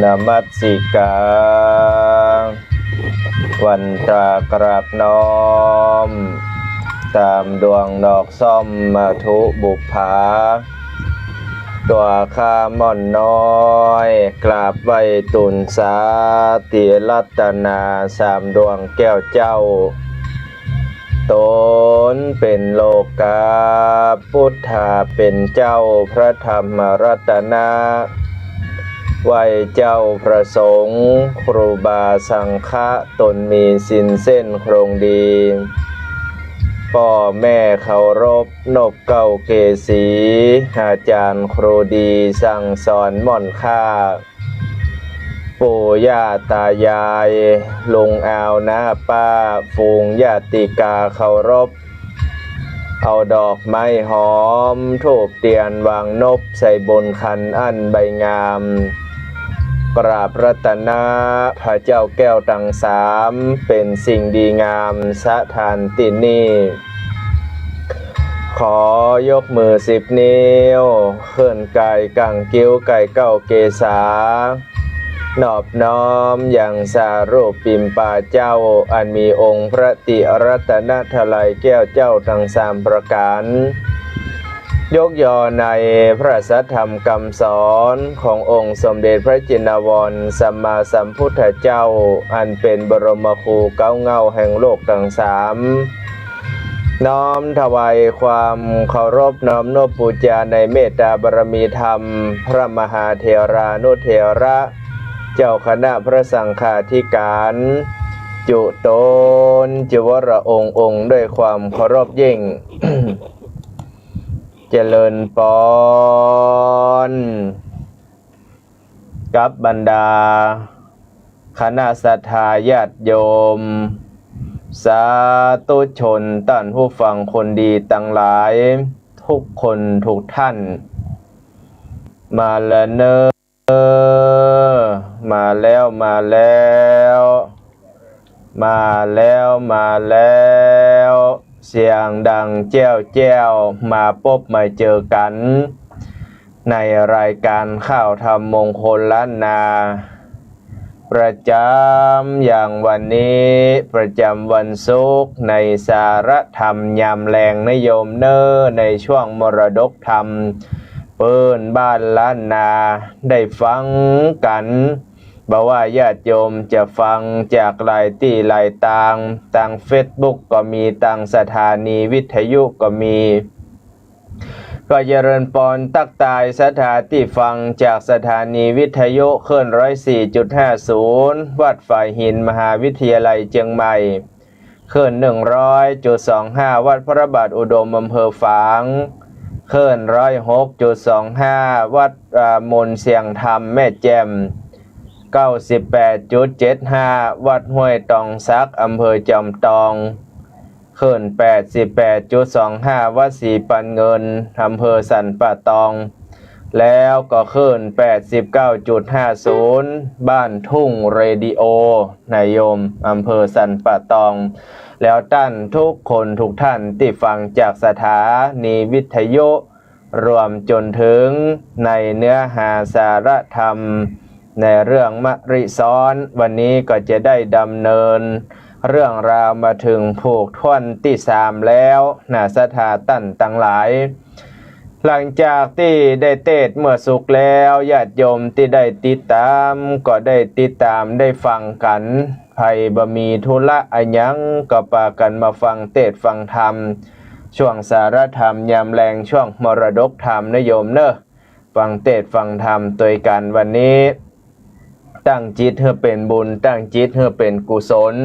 นมัสสิการวันตรากราบน้อมตามดวงดอกส้มมาทุบุภาตัวข้าม่อนน้อยกราบไหวตุนสาติรัตนาสามดวงแก้วเจ้าตนเป็นโลกาพุทธาเป็นเจ้าพระธรรมรัตนะไหวเจ้าพระสงฆ์ครูบาสังฆะตนมีสินเส้นโครงดีพ่อแม่เคารพนบเก้าเกษีอาจารย์ครูดีสั่งสอนม่อนค่าปู่ย่าตายายลุงอาวน้าป้าฝูงญาติกาเคารพเอาดอกไม้หอมธูปเทียนวางนบใส่บนขันอันใบงามกราบรัตนะพระเจ้าแก้วทั้งสามเป็นสิ่งดีงามสถานที่นี้ขอยกมือ10 นิ้วเคลื่อนกายกังกิ้วไก่เก้าเกษานอบน้อมอย่างสารูปปิมปาเจ้าอันมีองค์พระติรัตนทลัยแก้วเจ้าทั้งสามประการยกย่อในพระสัทธรรมคำสอนขององค์สมเด็จพระจินวรสัมมาสัมพุทธเจ้าอันเป็นบรมครูเก้าเงาแห่งโลกทั้งสามน้อมถวายความเคารพน้อมนบบูชาในเมตตาบารมีธรรมพระมหาเถรานุเถระเจ้าคณะพระสังฆาธิการจุตนจิวรองค์ด้วยความเคารพยิ่ง เจริญปอนกับบรรดาคณะศรัทธาญาติโยมสาธุชนท่านผู้ฟังคนดีทั้งหลายทุกคนทุกท่านมาแล้วเนอมาแล้วมาแล้วมาแล้วมาแล้วเสียงดังแจ้วแจ้วมาพบมาเจอกันในรายการข่าวธรรมมงคลล้านนาประจำอย่างวันนี้ประจำวันศุกร์ในสารธรรมยามแรงนิยมเนอในช่วงมรดกธรรมเปิ้นบ้านล้านนาได้ฟังกันบอกว่าญาติโยมจะฟังจากหลายที่หลายต่างเฟซบุ๊กก็มีต่างสถานีวิทยุก็มีก็เจริญปอนตักตายสถานที่ฟังจากสถานีวิทยุคลื่น 104.50 วัดฝ่ายหินมหาวิทยาลัยเชียงใหม่คลื่น 100.25 วัดพระบาทอุดมอำเภอฝางคลื่น 106.25 วัดมนเสียงธรรมแม่แจ่ม 98.75 วัดห้วยตองซักอำเภอจอมตองคลื่น 88.25 วัดศรีปันเงินอำเภอสันป่าตองแล้วก็คลื่น 89.50 บ้านทุ่งเรดิโอนายโยมอำเภอสันป่าตองแล้วท่านทุกคนทุกท่านที่ฟังจากสถานีวิทยุรวมจนถึงในเนื้อหาสาระธรรมในเรื่องมริซ้อนวันนี้ก็จะได้ดำเนินเรื่องราวมาถึงผูกท่อนที่3แล้วนะสถาตั้นทั้งหลายหลังจากที่ได้เทศเมื่อสุขแล้วญาติโยมที่ได้ติดตามก็ได้ติดตามได้ฟังกันใครบ่มีธุระอันยังก็พากันมาฟังเทศฟังธรรมช่วงสารธรรมยามแรงช่วงมรดกธรรมนะโยมเนอะฟังเทศฟังธรรมโดยกันวันนี้ตั้งจิตให้เป็นบุญตั้งจิตให้เป็นกุศล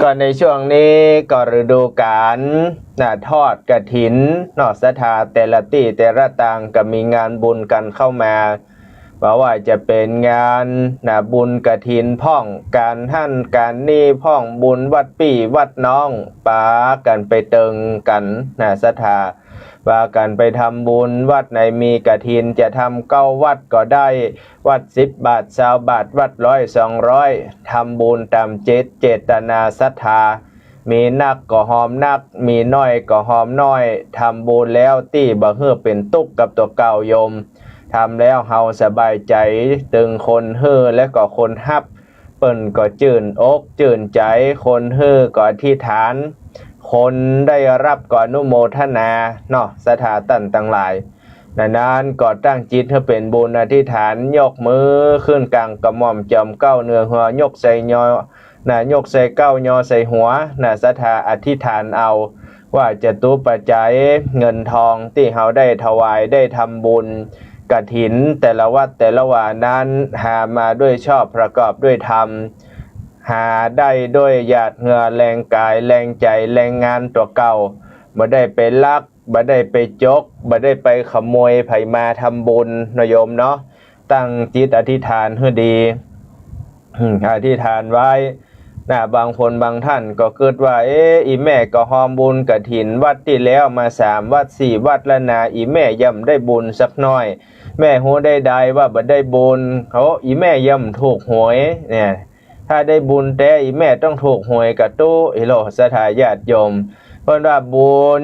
ก็ในช่วงนี้ก็ฤดูกาลทอดกฐินนอกศรัทธาแต่ละที่แต่ละต่างก็มีงานบุญกันเข้ามาเพราะว่าจะเป็นงานบุญกฐินพ่องการหั่นการนี่พ่องบุญวัดปี่วัดน้องปากันไปเติงกันศรัทธาว่ากันไปทำบุญวัดไหนมีกฐินจะทำ9 วัดก็ได้วัด10 บาท20 บาทวัด100 200ทำบุญตามเจตนาศรัทธามีนักก็หอมนักมีน้อยก็หอมน้อยทำบุญแล้วตี้บ่เฮือเป็นตุกกับตัวเก่าโยม ทำแล้วเฮาสบายใจตึงคนเฮ่อและก็คนฮับเปิ้นก็จื่นอกจื่นใจคนเฮ่อก็อธิษฐานคนได้รับก็อนุโมทนาเนาะสถาตันต่างหลายนั้นก็ตั้งจิตให้เป็นบุญอธิษฐานยกมือขึ้นกลางกระหม่อมจอมเก้าเนื้อหัวยกใส่ยอยกใส่เก้ายอใส่หัวศรัทธาอธิษฐานเอาว่าจะตุปัจจัยเงินทองที่เฮาได้ถวายได้ทำบุญกฐินแต่ละวัดแต่ละวานั้นหามาด้วยชอบประกอบด้วยธรรมหาได้ด้วยหยาดเหงื่อแรงกายแรงใจแรงงานตัวเก่าบ่ได้ไปลักบ่ได้ไปจกบ่ได้ไปขโมยไผมาทำบุญโยมเนาะตั้งจิตอธิษฐานให้ดีอธิษฐานไว้บางคนบางท่านก็เกิดว่าอีแม่ก็หอมบุญกฐินวัดที่แล้วมา3วัด4วัดแล้วนะอีแม่ย่ำได้บุญสักหน่อยแม่ฮู้ได้ว่าบ่ได้บุญเขาอีแม่ย่ำถูกหวยเนี่ยถ้าได้บุญแต่อีแม่ต้องถูกหวยกับตู้โลสถาญาติโยมเพราะว่าบุญ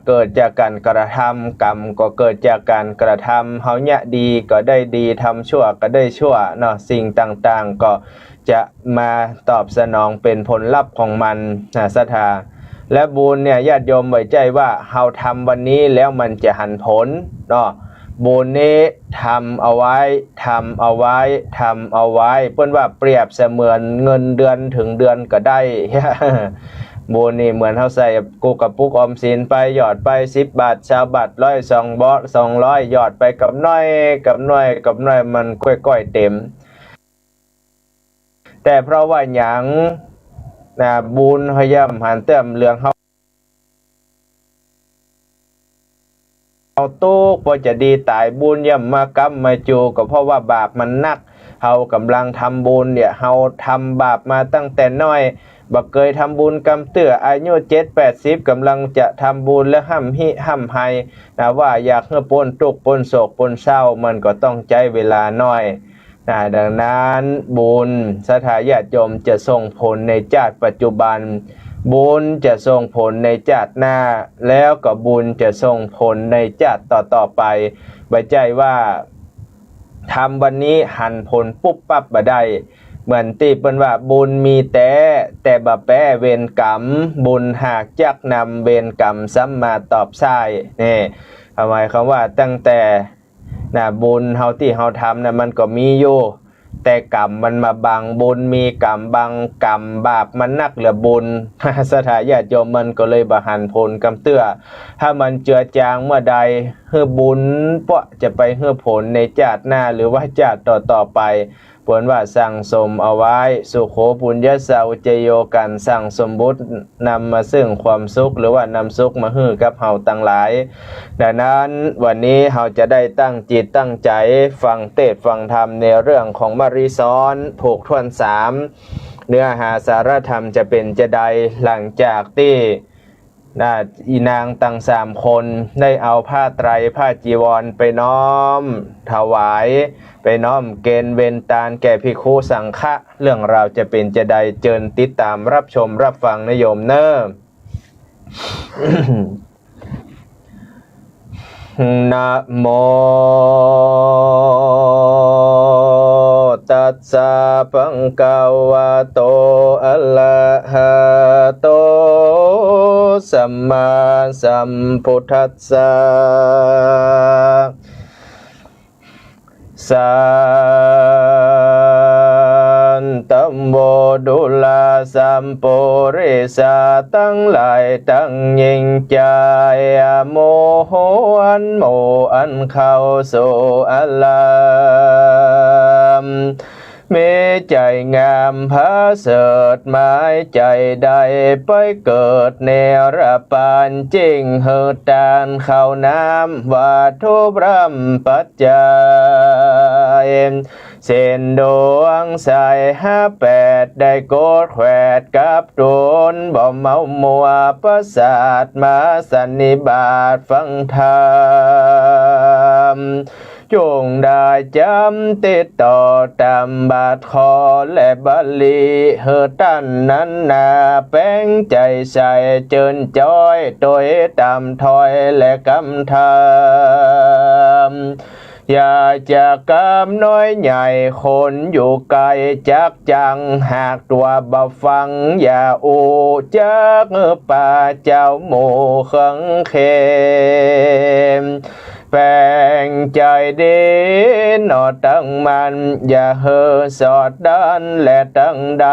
เกิดจากการกระทำกรรมก็เกิดจากการกระทำเฮาเนี่ยดีก็ได้ดีทำชั่วก็ได้ชั่วเนาะสิ่งต่างๆก็จะมาตอบสนองเป็นผลลัพธ์ของมันศรัทธาและบุญเนี่ยญาติโยมไว้ใจว่าเฮาทำวันนี้แล้วมันจะหันผลเนาะบุญนี้ทำเอาไว้ทำเอาไว้ทำเอาไว้เปิ้นว่าเปรียบเสมือนเงินเดือนถึงเดือนก็ได้บุญนี่เหมือนเฮาใส่กูกับปุกออมสินไปหยอดไป10 บาท20 บาท100 200หยอดไปกับน้อยกับน้อยกับน้อยมันก้อยๆเต็มแต่เพราะว่าหยังบุญพยายามหันเติมเรื่องเฮาตู้พอจะดีตายบุญย่ำมากรรมมาจูก็เพราะว่าบาปมันนักเฮากำลังทำบุญเนี่ยเฮาทำบาปมาตั้งแต่น้อยบักเคยทำบุญกำเตื้ออายุ7-80กำลังจะทำบุญและห้ำไห้ว่าอยากให้ปนทุกข์ปนโศกปนเศร้ามันก็ต้องใจเวลาน้อยดังนั้นบุญสถาญาติโยมจะส่งผลในชาติปัจจุบันบุญจะส่งผลในชาติหน้าแล้วก็บุญจะส่งผลในชาติต่อไปไว้ใจว่าทำวันนี้หันผลปุ๊บปั๊บบ่ได้เหมือนที่เปิ้นว่าบุญมีแต่บ่แปรเวรกรรมบุญหากจักนำเวรกรรมซ้ำมาตอบซ้ายนี่หมายความว่าตั้งแต่บุญเฮาที่เฮาทำมันก็มีอยู่แต่กรรมมันมาบังบุญมีกรรมบังกรรมบาปมันนักเหลือบุญสถาญาติโยมมันก็เลยบ่หันผลกำเตื้อถ้ามันเจือจางเมื่อใดเฮือบุญปะจะไปเฮือผลในชาติหน้าหรือว่าชาติต่อไปผลว่าสั่งสมเอาไว้สุโขปุญญาสาวเจโยกันสั่งสมบุตินำมาซึ่งความสุขหรือว่านำสุขมาให้กับเฮาตั้งหลายดังนั้นวันนี้เฮาจะได้ตั้งจิตตั้งใจฟังเทศน์ฟังธรรมในเรื่องของมริซ้อนผูกทวน3เนื้อหาสาระธรรมจะเป็นจะใดหลังจากที่อีนางตั้ง3 คนได้เอาผ้าไตรผ้าจีวรไปน้อมถวายไปน้อมเกณฑ์เวรตาลแก่ภิกขุสังฆะเรื่องราวจะเป็นจะใดเจิญติดตามรับชมรับฟังนะโยมเนอะ นะโมตัสสะภะคะวะโตอะระหะโตสัมมาสัมพุทธัสสะสันตัมโมดุลาสัมโปเรสาตั้งหลายตั้งยิ่งใจโมโหอันโมอันเข้าโสอัลลามเมใจงามพระเสดหมายใจใดไปเกิดเนรปานจริงเหิดตานเข้าน้ำว่าทุบรำปัจจัยเส้นดวงใส58ได้โกดแขวดกับโดนบ่เมามัวประสาทมาสันนิบาตฟังธรรมจงได้จำติดต่อตามบาทคอและบาลีเฮตันนั้นนาแป้งใจใส่เจิญจ้อยโดยตามถอยและกำธรรม อย่าจะกำน้อยใหญ่คนอยู่ไกลจักจังหากตัวบ่ฟังอย่าอูจักป่าเจ้าหมู่เขังเขมแปลงใจดีนอตั้งมันอย่าเฮอสอดดันและตั้งใด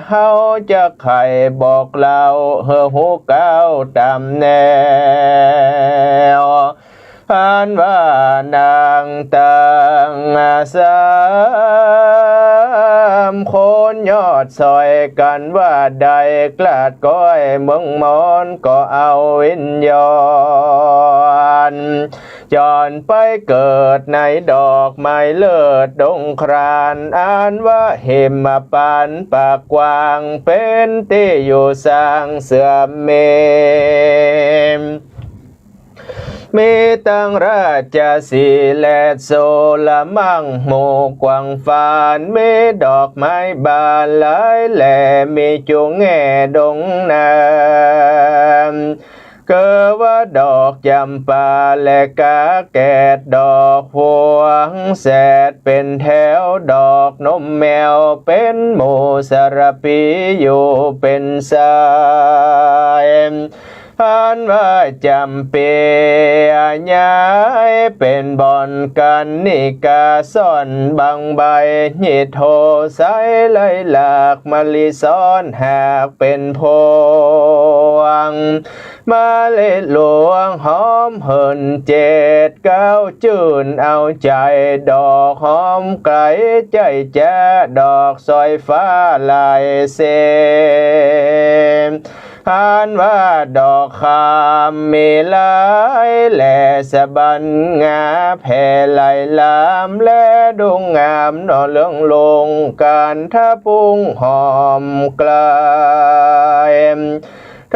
เฮาจะไขบอกเล่าเฮอหูเก้าตามแนวอันว่านางตังสามคนยอดซอยกันว่าใดกลาดก้อยเมืองมอนก็เอาวิญญาณจอนไปเกิดในดอกไม้เลิศดงครานอ่านว่าเหมมาปานปากกว้างเป็นที่อยู่สร้างเสื่อมเมมมีตั้งราชสีและโซละมั่งโมกวางฟานมีดอกไม้บานหลายแหล่มีจุงแง่ดงน้ำเกิดว่าดอกจำปาและกาแกดดอกพวงแสดเป็นแถวดอกนมแมวเป็นหมูสารปีอยู่เป็นสายอันว่าจำเปียย้ายเป็นบอนกันนิกาซ่อนบางใบหิโทใสไหลหลากมะลิซ้อนหากเป็นพวงมาเลหลวงหอมเหินเจ็ดเก้าจื่นเอาใจดอกหอมไกลใจแจ้ดอกซอยฟ้าลายเสมอันว่าดอกคามมีหลายแหล่สะบันงาแผ่ไหลลามและดงงามนอเลื่องลงการท่าปุงหอมไกล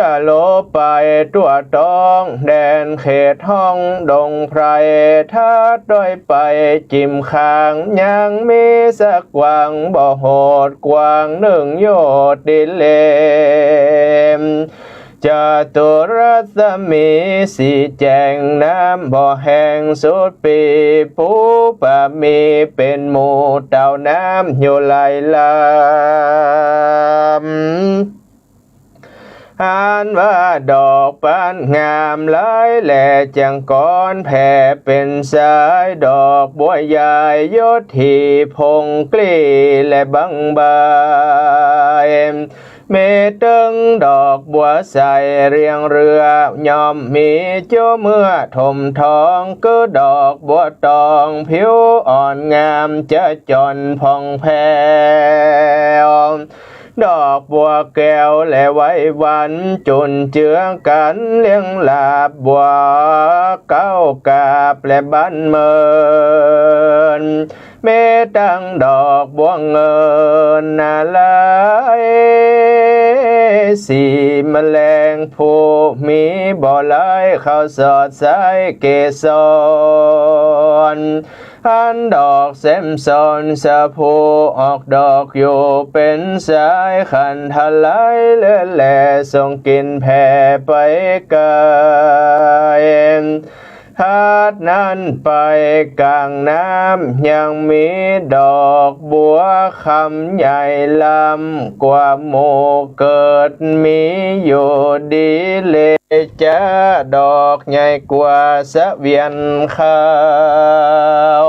ถ้าโลไปตัวต้องแดนเขตห้องดงไพรถ้าด้อยไปจิมคางยังมีสักกวางบ่โหดกวางหนึ่งโยดดิเลมจตุรัสมีสีแจงน้ำบ่อแห้งสุดปีปูปะมีเป็นหมู่เต่าน้ำอยู่ไหลลำอันว่าดอกปานงามหลายแหล่จังก้อนแผ่เป็นสายดอกบัวใหญ่ยศทีพงกลีและบังบายเมตึงดอกบัวใสเรียงเรือยอมมีเจ้าเมื่อถมทองก็ดอกบัวตองผิวอ่อนงามจะจนพองแผ้วดอกบัวแก้วและไว้วันจุนเจือกันเลี้ยงลาบบัวเก้ากาบและบันเมินเมตังดอกบัวเงินนาลายสีแมลงผู้มีบ่อไหลเข้าสอดสายเกสรอันดอกเซมซอนสะพูออกดอกอยู่เป็นสายขันทลายเลื่อนแหล่ส่งกินแผ่ไปไกลหาดนั้นไปกลางน้ำยังมีดอกบัวคำใหญ่ลำกว่าหมู่เกิดมีอยู่ดีเลยจะดอกใหญ่กว่าสะเวียนขาว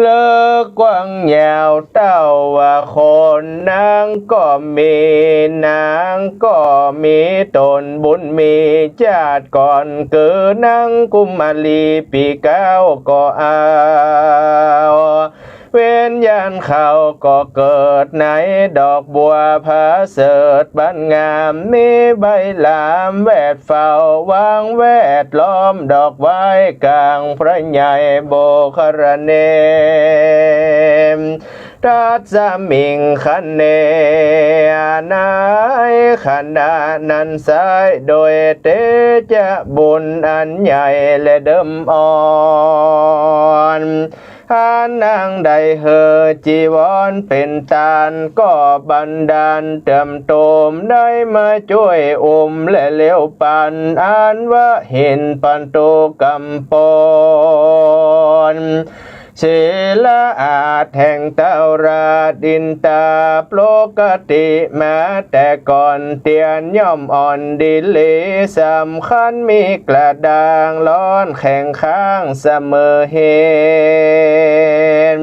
เลิกกว้างยาวเต้าว่าคนนางก็มีนางก็มีตนบุญมีชาติก่อนเกิดนางกุมารีปีเก้าก็เอาเว้นยันเขาก็เกิดในดอกบัวผาเสดบ้านงามมีใบลามแวดเฝ้าวางแวดล้อมดอกไว้กลางพระใหญ่โบครเนมทัดสมิงคันเนนายขนานั้นสายโดยเตจะบุญอันใหญ่และเดิมอ่อน นางใดเหอจีวรเป็นตาลก็บันดาลเติมโตมได้มาช่วยอมและเลี้ยวปันอ่านว่าเห็นปันโตกำปอนศิลาอาจแห่งเตาราดินตาปกติแม้แต่ก่อนเตียนย่อมอ่อนดิลีสำคัญมีกระด่างร้อนแข็งข้างเสมอเห็น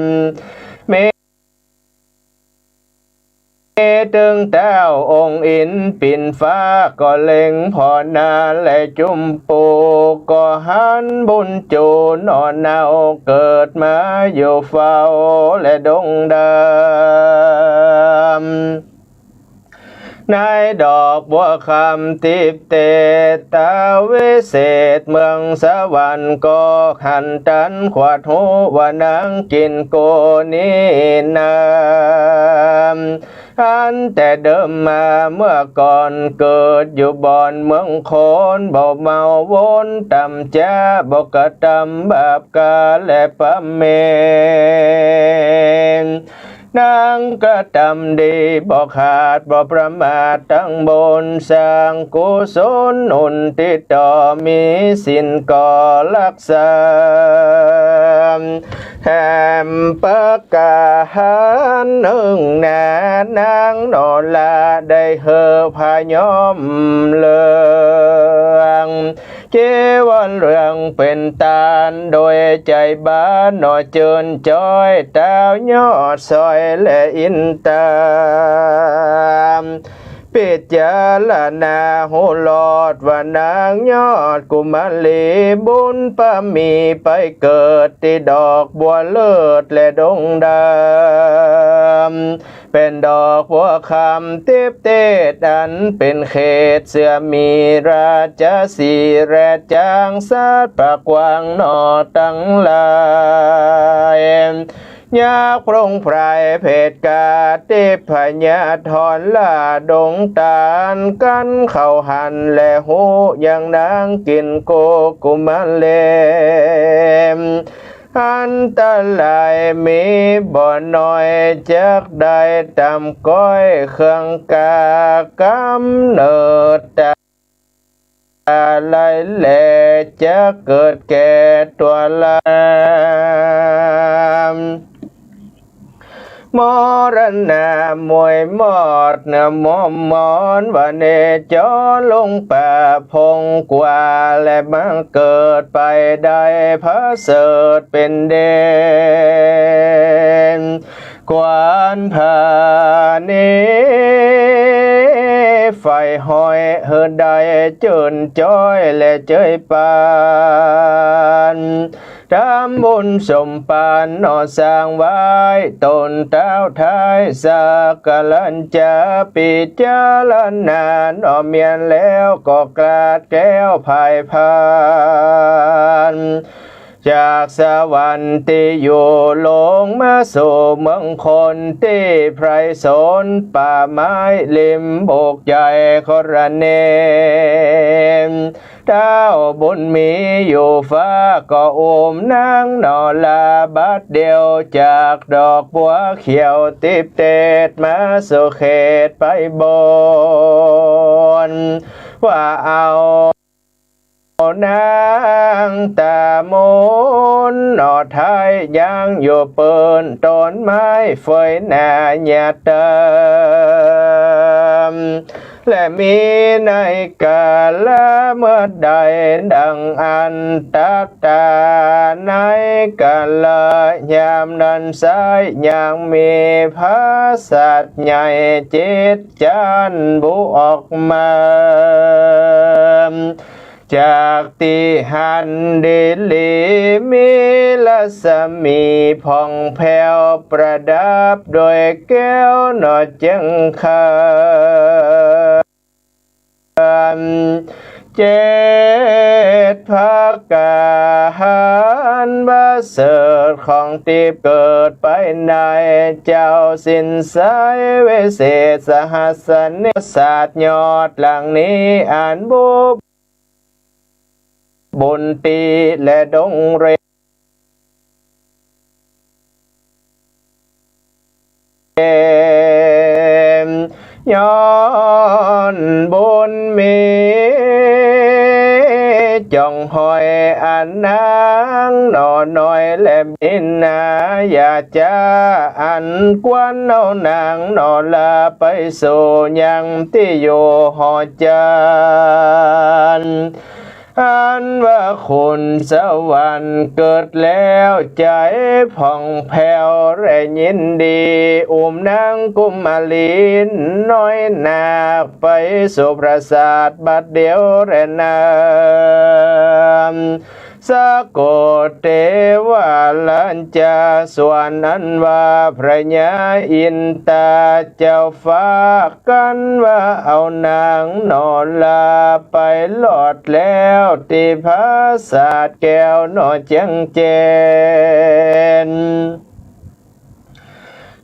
ตึงเต้าองค์อินปิ่นฟ้าก็เล็งพอนาและจุมปูก็หันบุญจูนอนเนาเกิดมาอยู่เฝ้าและดงดำนายดอกบัวคำทิพเตตาวิเศษเมืองสวรรค์ก็หันตันขวัดหูว่านางกินโกนี้นาอันแต่เดิมมาเมื่อก่อนเกิดอยู่บ่อนเมืองโคนเบาเมาวนตำจ้าบอกกะตำบาปกาและปะเมนนางกระทำดีบอกขาดบอกประมาทตั้งบนสร้างกุศลอุนติดต่อมีสินก่อรักษาแหมปากกาหันหนึ่งนานางนอลาได้เหอพายอมเลืองเจวันเรื่องเป็นตาลโดยใจบ้านหน่อเจินจอยดาวยอดซอยและอินตามปิจารณาหูหลอดว่านางยอดกุมาลีบุญปะมีไปเกิดที่ดอกบัวเลิศและดงดำเป็นดอกบัวคำทิพเตดันเป็นเขตเสือมีราชสีแรดจางสัตว์ปากวางนอตั้งลายยาพรงไพรเพศกาติพญาธรลาดงตาลกันเข้าหันและหูยังนางกินโกกุมันเลมอันตรายมีบ่น้อยจักได้ตำก้อยเครื่องกากำเนิดอะไรแหล่จะเกิดแก่ตัวลามรณามวยมอดเนื้อมอมมอนว่าเนจอลงป่าพงกว่าและบังเกิดไปได้พระเสดเป็นเดนกวานผานี้ไฟหอยเฮิดได้เจินจ้อยและเจยปานทำบุญสมปานนอสร้างไว้ตนเท้าท้ายสักกลันจะปิจารณานอเมียนแล้วก็กลาดแก้วภายพานจากสวรรค์ที่อยู่ลงมาสู่เมืองคนที่ไพรสนป่าไม้ริมโบกใหญ่ครเนมเท้าบุญมีอยู่ฟ้าก็โอมนางนอลาบัดเดียวจากดอกบัวเขียวติบเตดมาสู่เขตไปบนว่าเอานางตามนนอไทยยังอยู่เปินต้นไม้เฟยหน้าหยาดเติมและมีในกาลเมื่อใดดังอันตักตาในกาลยามนั้นสายยังมีพระสัตย์ใหญ่จิตจันบุออกมาจากติหันดิลีมีลัสมีผ่องแผ้วประดับโดยแก้วหนอจังคเจ็ดภักกาหันบาเสดของตีบเกิดไปในเจ้าสินสายเวเศษสหัสเนศาสตร์ยอดหลังนี้อ่านบุญตีและดงเร ย้อนบุญมีจองหอยอันนางนอน้อยแหลมอินนาอย่าจะอันกวนเอานางนอลาไปสู่ยังที่อยู่หอจันอันว่าคุณสวรรค์เกิดแล้วใจผ่องแผ้วและยินดีนางกุมาลีนน้อยนาคไปสู่ปราสาทบัดเดียวแรนาสะกดเทวาลัญจาส่วนนั้นว่าพระญาอินตาเจ้าฟ้ากันว่าเอานางนอนลาไปหลอดแล้วที่พระศาสแก้วนอเจียงเจน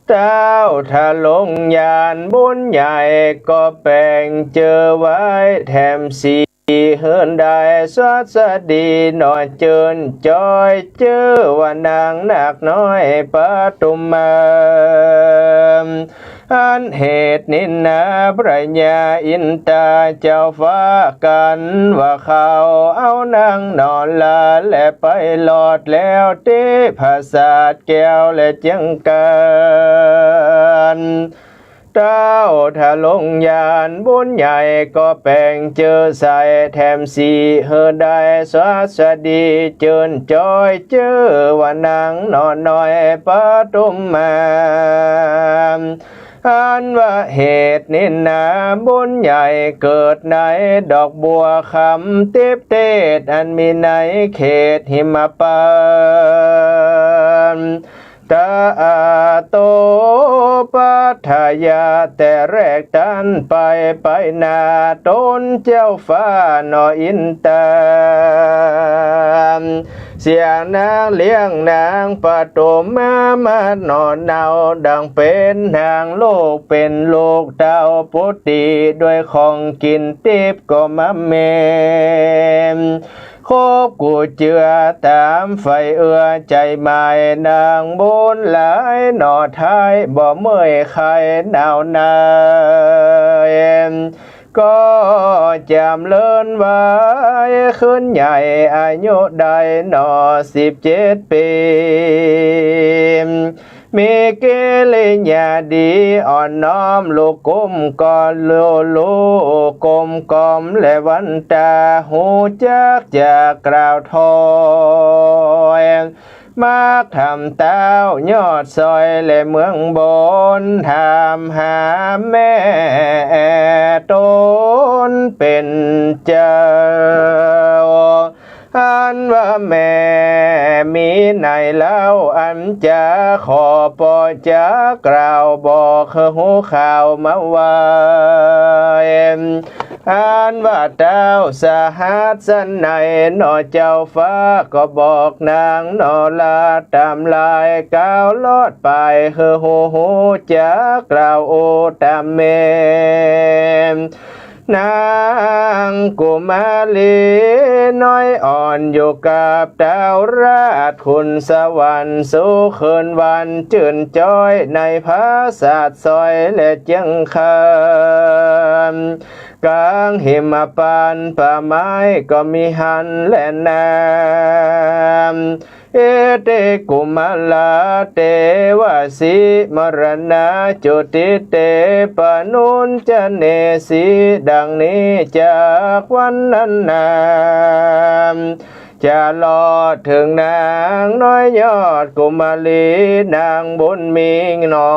เจ้าถ้าลงยานบุญใหญ่ก็แปลงเจอไว้แถมสีเฮินได้สวัสดีหน่อยเจินจอยเจอว่านางนักน้อยปทุมมาอันเหตุนินนาพระญาอินตาเจ้าฟ้ากันว่าเขาเอานางนอนลาและไปหลอดแล้วเทพศาสแก้วและเจียงกันเจ้าถ้าลงยานบุญใหญ่ก็แปลงเจอใส่แถมสีเฮอได้สวัสดีเจินจอยเจอว่านางนอนน้อยปทุมมาอันว่าเหตุนินนาบุญใหญ่เกิดในดอกบัวคำทิพเทศอันมีในเขตหิมพานต์ตาโตปัทยาแต่แรกตันไปนาต้นเจ้าฟ้านออินตาเสียงนางเลี้ยงนางปฐมมานอนเนาดังเป็นนางโลกเป็นโลกเต้าพุทธิด้วยของกินทิพย์ก็มาเมมโคบกูเจือตามไฟใจหมายนางบุญหลายหน่อท้ายบ่เมื่อยใครหนาวนาก็จำเลินไว้ขึ้นใหญ่อายุได้หนอ17 ปีมีเกลิญาดีอ่อนน้อมลูกกุมก่อนลูกมกอมและวันตาหูจักจากกล่าวทอยมาทำเต้ายอดซอยและเมืองบนถามหาแม่ตนเป็นเจ้าอันว่าแม่มีในเล่าอันจะขอปอจะกล่าวบอกหูข่าวมาว่าอันว่าเจ้าสหัสสันในนอเจ้าฟ้าก็บอกนางนอลาตามลายก้าวลอดไปหูจะกล่าวโอตามเมนางกุมาลีน้อยอ่อนอยู่กับดาวราชคุณสวรรค์สู้คืนวันจื่นจ้อยในพระศาสซอยและเจียงคานกลางหิมพานต์ป่าไม้ก็มีหันและน้ำเอเตกุมาลาเตวาสิมรณะจุติเตปนุนจะเนสีดังนี้จากวันนั้นนาจะลอดถึงนางน้อยยอดกุมาลีนางบุญมีนอ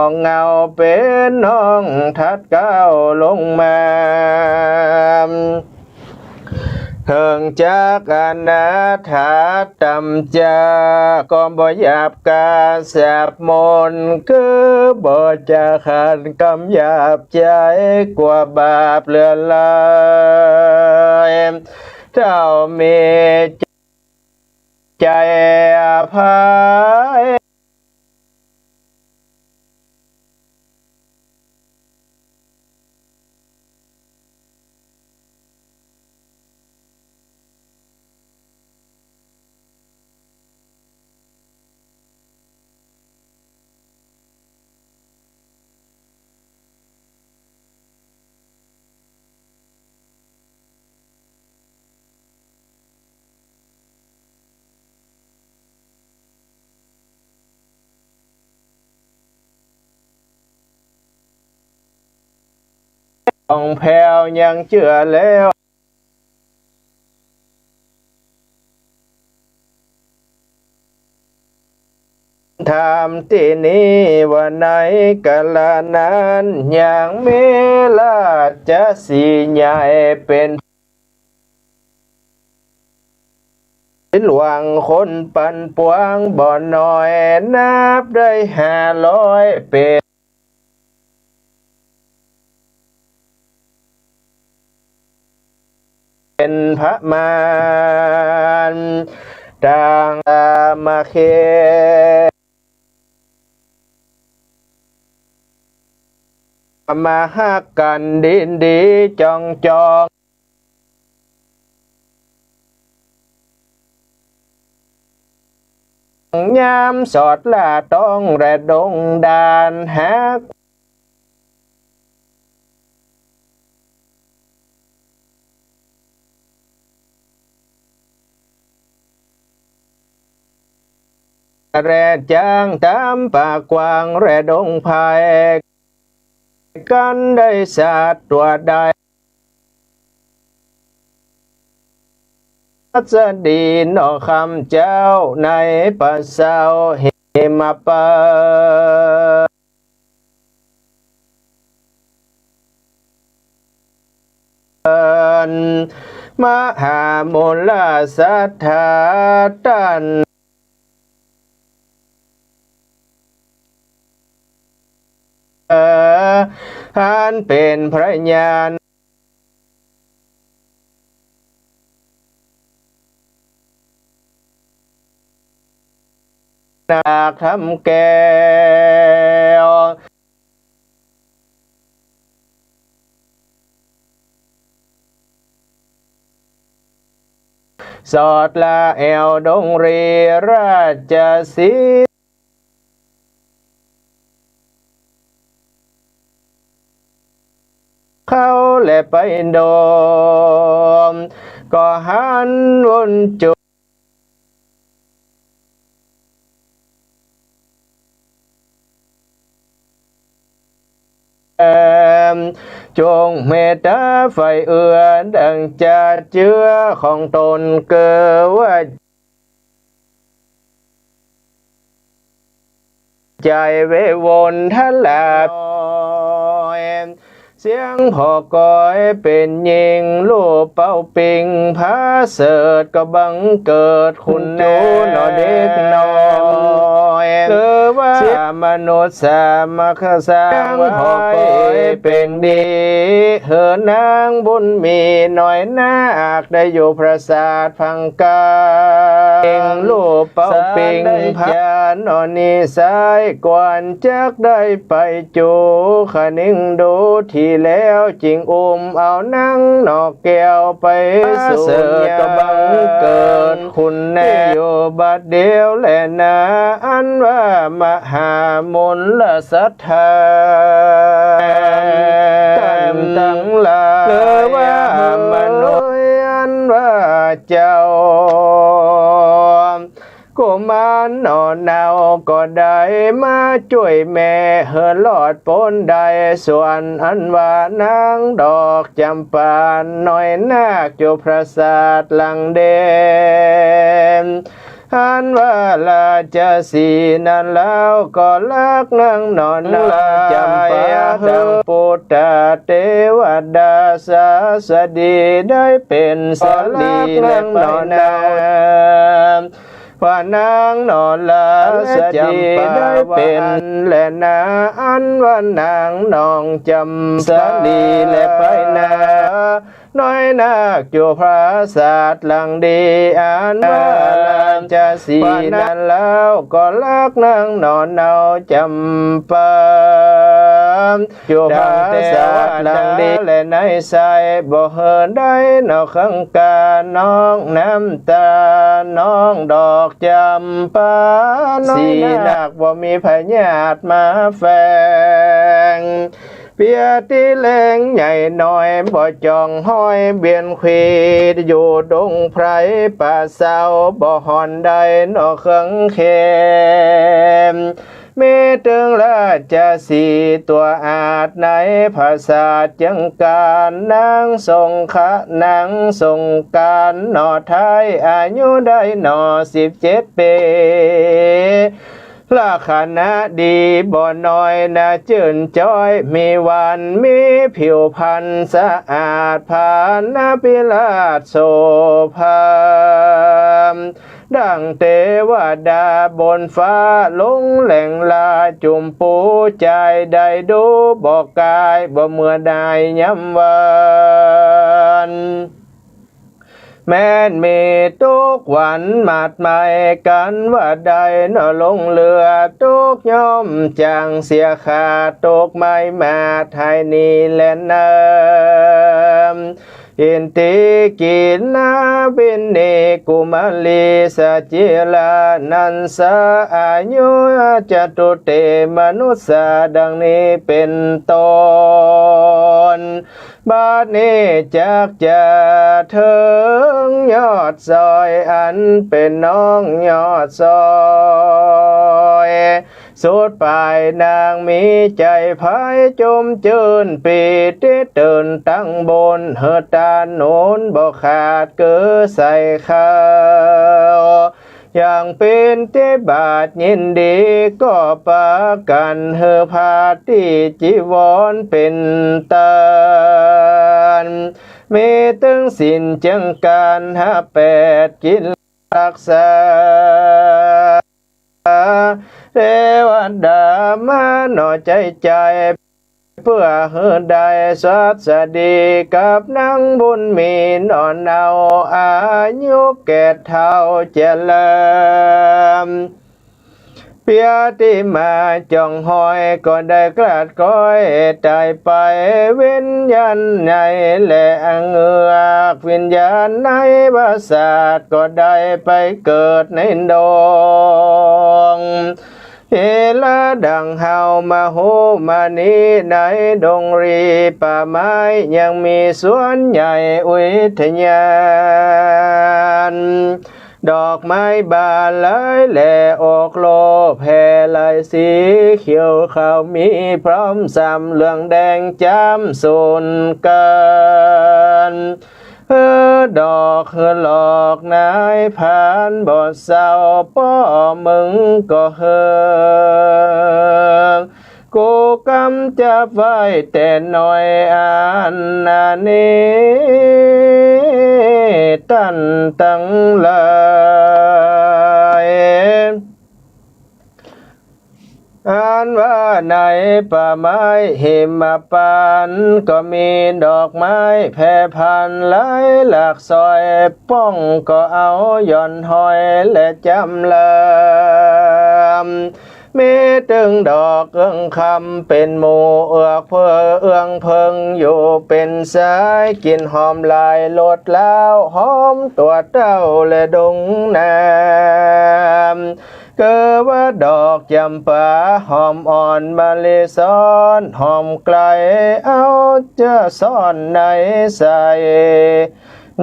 งเงาเป็นน้องทัดเก้าลงมาเถิงจากอนาถาตำจาก็บ่หยาบกาแสบมนคือบ่จะขันกำหยาบใจกว่าบาปเลือนลายเจ้ามีใจอภัย องแผ่วยังเชื่อแล้วทำที่นี้ว่าในกาลนั้นอย่างเมลาจะสีใหญ่เป็นหลวงคนปันปวงบ่อน้อยนับได้500เป็นพระมารดังมาเคมาหักกันดินดีจองยามสอดลาต้องแรดงดานหักแรจางตามปากกวางแรดงภายกันได้สัตว์ตัวใดจะดีนอคำเจ้าในปัสสาวเหมาปมหามูลสัทธาตันหันเป็นพระญาณนาคทำแก้วสอดลาแอวดงรีราชสีเขาและไปโดมก็หันวนจุจงเมตตาไฟเอื้อดังจะเจือของตนเกิดว่าใจเววนทัลาเสียงพอกอยเป็นยิงลูกเป้าปิงพาเสดก็บังเกิดคุณโนนอเด็กน้อยคือว่ามนุษย์สามัคสร้างพอกอยเป็นดีเหินนางบุญมีหน่อยนาคได้อยู่พระศาสตร์พังกาเองลูกเป้าปิงพานอนีสายกวนจักได้ไปจูขนิ่งดูทีแล้วจริงเอานั่งนอกแก้วไปสู่เสดก็บังเกิดคุณแน่อยู่บัดเดียวแลนาอันว่ามหามนลสัทธาตั้งหลายเลยว่ามนุษย์อันว่าเจ้ากุมารนอนเนาก็ได้มาช่วยแม่เหินหลอดปนได้ส่วนอันว่านางดอกจำปาน้อยนาคอยู่พระศาสตร์หลังเดนอันว่าลาจะสีนั้นแล้วก็ลักนางนอนลาจำปาดังปุตตะเทวดาสาสดีได้เป็นสลีและนอนนาว่านางนอนลาสจีได้เป็นและนาอันว่านางนองจำสลีและไปนาน้อยนาคอยู่พระศาสตร์หลังดีอันว่าลาจะสีนั้นแล้วก็ลักนางนอนเอาจำปาอยู่พระศาสตร์หลังดีและในใสบ่เหินได้นอกขังกาน้องน้ำตาน้องดอกจำปาสีนาคบ่มีพญาติมาแฝงเปียตีแรงใหญ่หน่อยบ่จองห้อยเบียนขีดอยู่ดงไพรป่าเศร้าบ่หอนใดนอกเครื่องเข็ม มีถึงราชสีตัวอาจในภาษาจังการนางทรงคะนางทรงการหนอไทยอายุได้หนอ17 ปีลักษณะดีบ่น้อยน่าชื่นจ้อยมีวันมีผิวพรรณสะอาดผ่านนาพิราชโสภาดังเทวดาบนฟ้าลงแหล่งลาจุมปูใจได้ดูบอกกายบ่เมื่อได้ย้ำวันแม้นมีทุกวันมาดหมายกันว่าใดนอลงเรือทุกย่อมจางเสียขาดทุกไม่มาไทยนี้แลนเนอินติกินนาบินเนกุมาลีสจิลานันสาอายุจตุเตมนุสสาดังนี้เป็นต้นบัดนี้จักจะถึงยอดซอยอันเป็นน้องยอดซอยสุดปลายนางมีใจพายจมจืนปีที่ตื่นตั้งบนเฮือตาโนนบ่ขาดเกือใส่ข้าวอย่างเป็นเทบาทยินดีก็ปากันเฮือพาที่จีวรเป็นตามีตึงสินจังการ58 กินรักษาเทวดามาหน่อใจเพื่อเฮือได้สัสดีกับนางบุญมีนอนเอาอายุแก่เท่าเจริญเปียที่มาจ้องหอยก็ได้กลาดก้อยตายไปวิญญาณในและเงือกวิญญาณในบาศาสก็ได้ไปเกิดในดงเฮลาดังเฮามาโหมานีในดงรีป่าไม้ยังมีสวนใหญ่อุทยานดอกไม้บานเลยแหล่ออกโลแผ่ลายสีเขียวขาวมีพร้อมสามเหลืองแดงจำสุนกันดอกหลอกนายผ่านบอดเศร้าป้อมึงก็เฮงกูกำจับไว้แต่น้อยอันนานี้ตันตั้งเลยอันว่าในป่าไม้หิมพานต์ก็มีดอกไม้แพร่พันหลายหลากซอยป้องก็เอาย่อนหอยและจำลำมีตึงดอกเอื้องคำเป็นหมู่เอือกเอื้องเพิงอยู่เป็นสายกินหอมลายโลดแล้วหอมตัวเต้าและดงน้ำเกิดว่าดอกจำปาหอมอ่อนมะลิซ้อนหอมไกลเอาจะซ่อนในใส่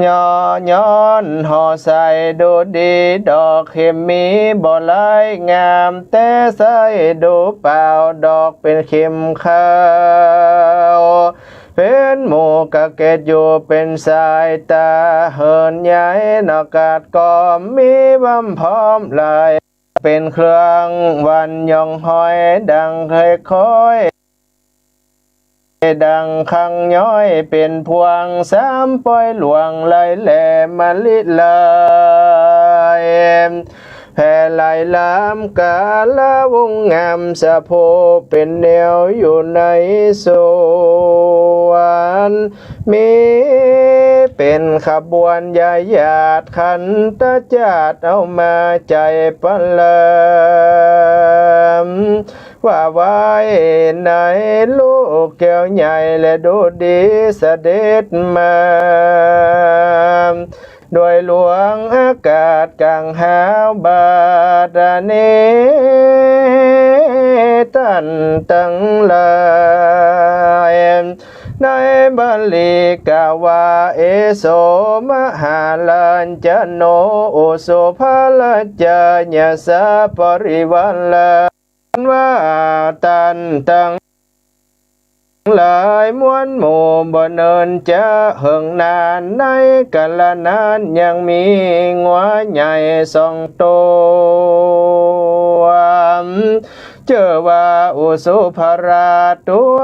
ย้อนห่อใส่ดูดีดอกเข็มมีบ่ลายงามแต่ใส่ดูเปล่าดอกเป็นเข็มขาวเป็นหมู่กะเกตอยู่เป็นสายตาเหินใหญ่นากาศก็มีบำพร้อมลายเป็นเครื่องวันยองหอยดังเคยคอยดังคังย้อยเป็นพวงสามปล่อยหลวงไหลแหลมะลิลายแผ่ไหลลามกาลาวงงามสะโพเป็นแนวอยู่ในสวนมีเป็นขบวนยาญาติขันตะจาดเอามาใจปันลมว่าไว้ในลูกแก้วใหญ่และดูดีเสด็จมาโดยหลวงอากาศกลางหาวบาดานีตันตั้งลายในบาลีกาวาเอโสมหาลัญจโนโอโสภาลจญาสาปริวัลลา ว่าตันตังหลายมวลหมู่บ่เนินจะเหิงนานในกาลนานยังมีงัวใหญ่สองตัวเจอว่าอุสุภราตัว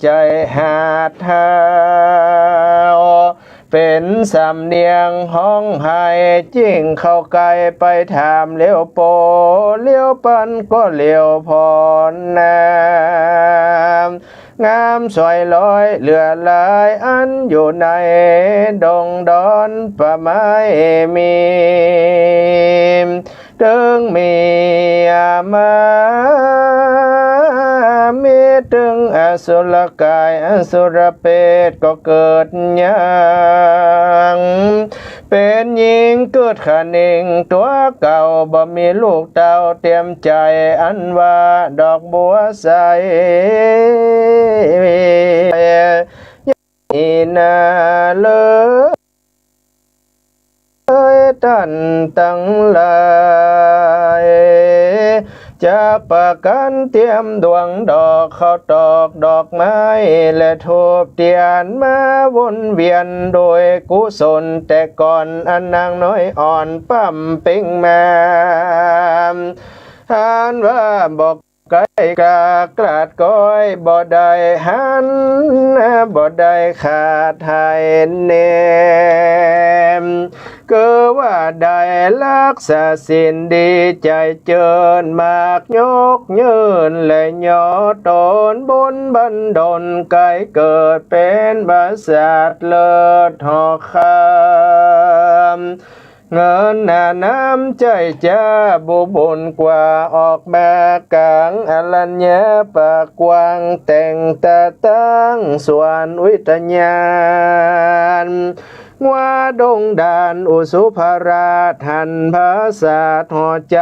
ใจหาดหาวเป็นสำเนียงห้องไห้จิ้งเข้าไกลไปถามเลี้ยวโปเลี้ยวปันก็เลี้ยวพรนางามสวยลอยเหลือหลายอันอยู่ในดงดอนป่าไม้มีตึงมีมามีตึงอสุรกายอสุรเปตก็เกิดยังเป็นหญิงเกิดขันิงตัวเก่าบ่มีลูกเต้าเตรียมใจอันว่าดอกบัวใสอีนาเลยท่านตั้งหลายจากประกันเตรียมดวงดอกข้าวตอกดอกไม้และทูบเทียนมาวนเวียนโดยกุศลแต่ก่อนอันนางน้อยอ่อนปั้มเป่งแม่หานว่าบอกไก่กากราดก้อยบ่ได้หันบ่ได้ขาดหายเนมก็ว่าได้รักษาสินดีใจเจิญมากยกยืนและยอตนบนบันดลไก่เกิดเป็นบาษาทเลิศหอคำเงินน้ำใจจะบุบุญกว่าออกมากลางอรัญญาปากกว้างแต่งตาตั้งส่วนวิทยานว่าดงดานอุสุภราทันภาษาหอใจ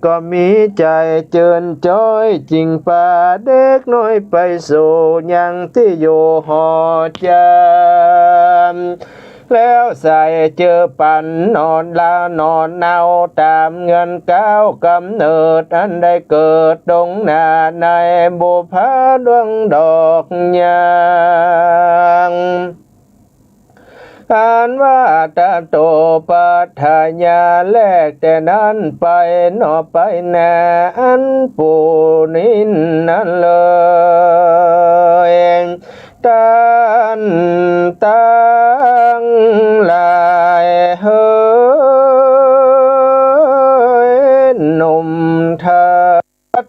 ก็มีใจเจิญจ้อยจริงป่าเด็กน้อยไปสู่ยังที่อยู่หอใจแล้วใส่เจอปันนอนลานอนเนาตามเงินก้าวกำเนิดอันได้เกิดดงนาในบุพาดวงดอกยางอ่านว่าตาโตปัฏฐายาแลกแต่นั้นไปนอไปนาอันปูนินนั้นเลยตันตั้งหลายเฮ้ยหนุ่มเธอ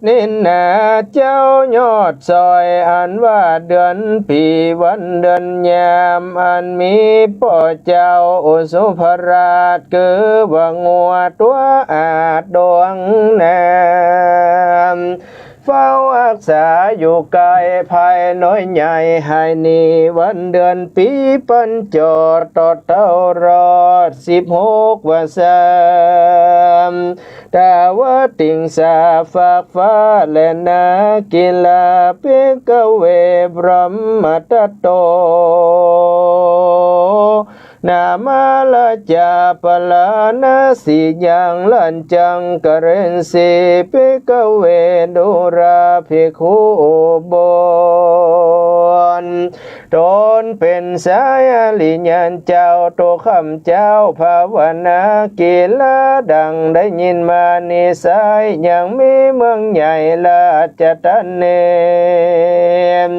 นินนาเจ้ายอดซอยอันว่าเดือนปีวันเดือนยามอันมีพ่อเจ้าอุสุภราชคือว่างัวตัวอาจดวงแนมเฝ้ารักษาอยู่ไกลภายน้อยใหญ่ให้นีวันเดือนปีปันจอดต่อเต้ารอด16 วันสามดาวติงสาฝากฟ้าและนากิลาเปกเวบรมตัตโตนามาลาจาปลานาสียังลันจังกเรนสีเปกเวดุราภิกขุบนตนเป็นสายอริยันเจ้าโตคำเจ้าภาวนากีฬาดังได้ยินมานิสัยยังมีเมืองใหญ่ลาจตันเนม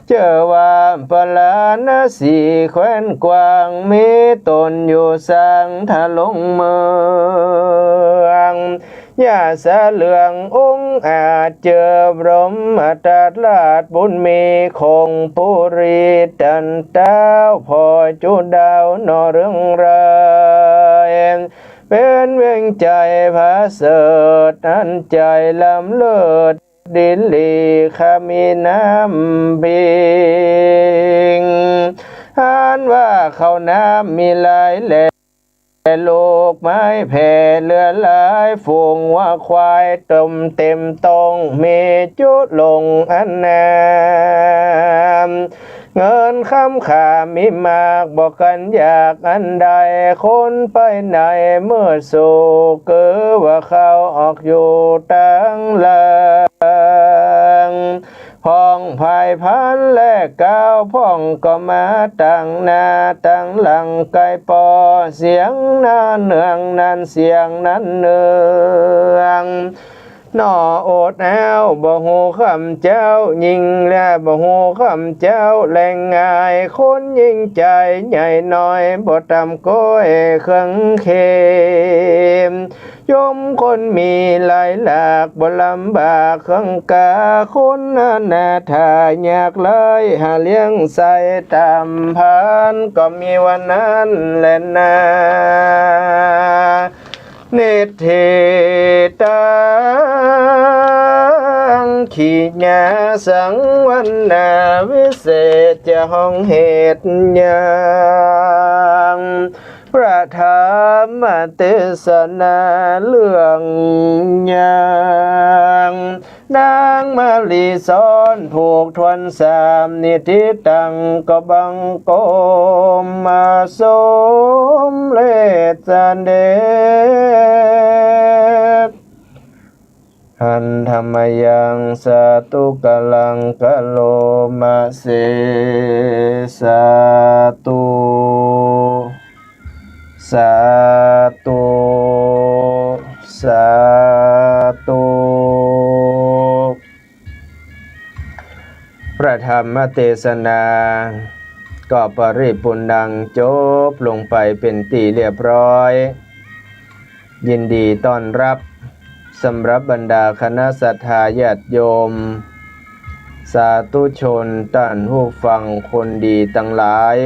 เจอว่าปลาณสีแคว้นกว้างมีตนอยู่สังทะลงเมืองยาสะเหลืององค์อาจเจอพรหมตัดลาดบุญมีคงปุริตันเต้าพอจุดาวนอเรื่องไรเป็นเวงใจพระเสดอันใจลำเลิศดินลีขามีน้ำบิงอ่านว่าเขาน้ำมีหลายแหล่ลูกไม้แผ่เลือหลายฝูงว่าควายต้มเต็มตรงมีจุดลงอันนาม เงินคำขามีมากบอกกันอยากอันใดคนไปไหนเมื่อสุขเกิดว่าเขาออกอยู่ตั้งหลังพ้องภายพันและก้าวพ้องก็มาตั้งหน้าตั้งหลังไกลปอเสียงนั้นเนืองนั้นเสียงนั้นเนืองนอโอดแอวบ่หูคำเจ้ายิงและบ่หูคำเจ้าแหล่งง่ายคนยิ่งใจใหญ่น้อยบ่ตำก้อยเครื่องเข็มยมคนมีหลายหลากบ่ลำบากเครื่องกาคนนาทายากเลยหาเลี้ยงใส่ตามพันก็มีวันนั้นแหละนาเนเทตังขีญาสังวันนาวิเศษจะห้องเหตุยังพระธรรมเทศนาเรื่องยังนางมาลีสอนผูกทวนสามนิทิตังก็บังโกมมาสมเลจันเดชหันธรรมยังสาตุกลังกะโลมาเสสาตุสาธุสาธุพระธรรมเทศนาก็ปริปุณังจบลงไปเป็นที่เรียบร้อยยินดีต้อนรับสำหรับบรรดาคณะศรัทธาญาติโยมสาธุชนท่านผู้ฟังคนดีทั้งหลาย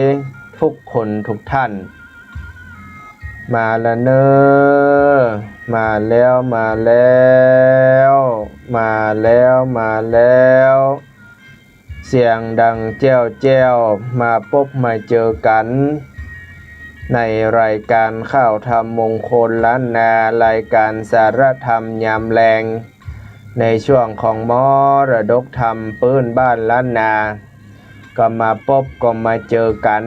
ทุกคนทุกท่านมาละเนอมาแล้วมาแล้วมาแล้วมาแล้วเสียงดังแจ้วแจ้วมาพบมาเจอกันในรายการข่าวธรรมมงคลล้านนารายการสารธรรมยามแรงในช่วงของมรดกธรรมปื้นบ้านล้านนาก็มาพบก็มาเจอกัน